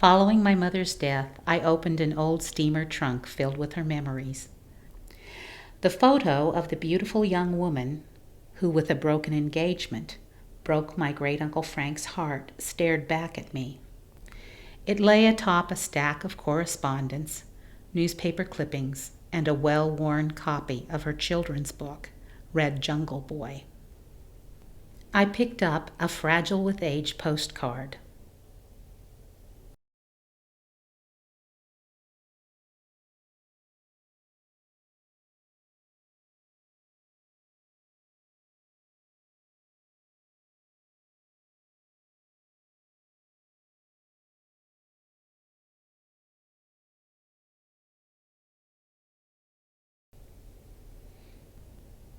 Following my mother's death, I opened an old steamer trunk filled with her memories. The photo of the beautiful young woman who, with a broken engagement, broke my great-uncle Frank's heart stared back at me. It lay atop a stack of correspondence, newspaper clippings, and a well-worn copy of her children's book, Red Jungle Boy. I picked up a fragile with age postcard.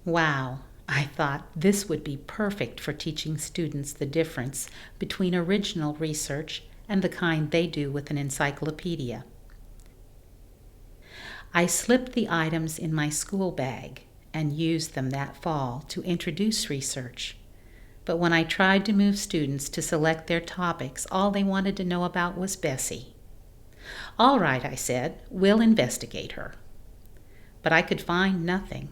Wow, I thought this would be perfect for teaching students the difference between original research and the kind they do with an encyclopedia. I slipped the items in my school bag and used them that fall to introduce research. But when I tried to move students to select their topics, all they wanted to know about was Bessie. All right, I said, we'll investigate her. But I could find nothing.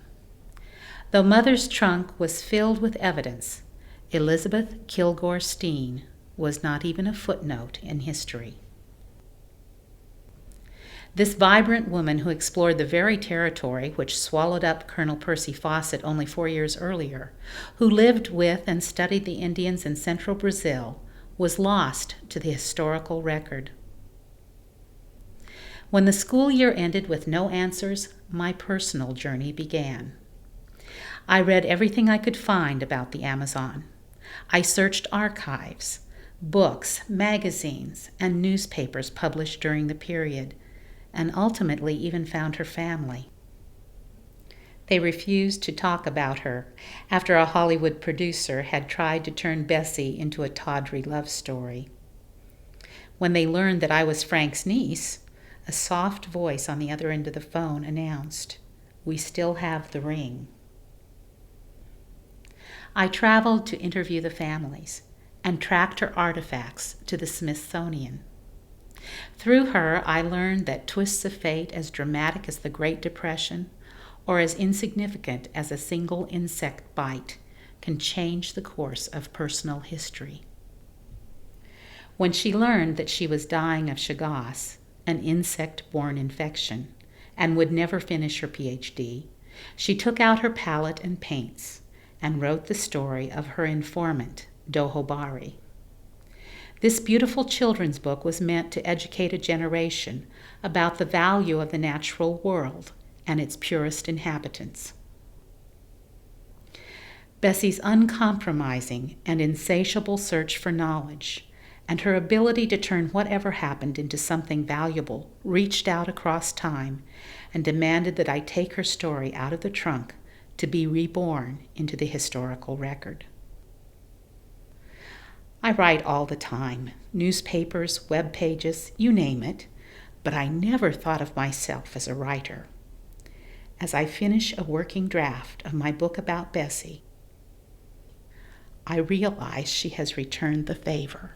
Though Mother's trunk was filled with evidence, Elizabeth Kilgore Steen was not even a footnote in history. This vibrant woman who explored the very territory which swallowed up Colonel Percy Fawcett only 4 years earlier, who lived with and studied the Indians in central Brazil, was lost to the historical record. When the school year ended with no answers, my personal journey began. I read everything I could find about the Amazon. I searched archives, books, magazines, and newspapers published during the period, and ultimately even found her family. They refused to talk about her after a Hollywood producer had tried to turn Bessie into a tawdry love story. When they learned that I was Frank's niece, a soft voice on the other end of the phone announced, "We still have the ring." I traveled to interview the families and tracked her artifacts to the Smithsonian. Through her, I learned that twists of fate as dramatic as the Great Depression or as insignificant as a single insect bite can change the course of personal history. When she learned that she was dying of Chagas, an insect-borne infection, and would never finish her PhD, she took out her palette and paints and wrote the story of her informant, Dohobari. This beautiful children's book was meant to educate a generation about the value of the natural world and its purest inhabitants. Bessie's uncompromising and insatiable search for knowledge and her ability to turn whatever happened into something valuable reached out across time and demanded that I take her story out of the trunk to be reborn into the historical record. I write all the time, newspapers, web pages, you name it, but I never thought of myself as a writer. As I finish a working draft of my book about Bessie, I realize she has returned the favor.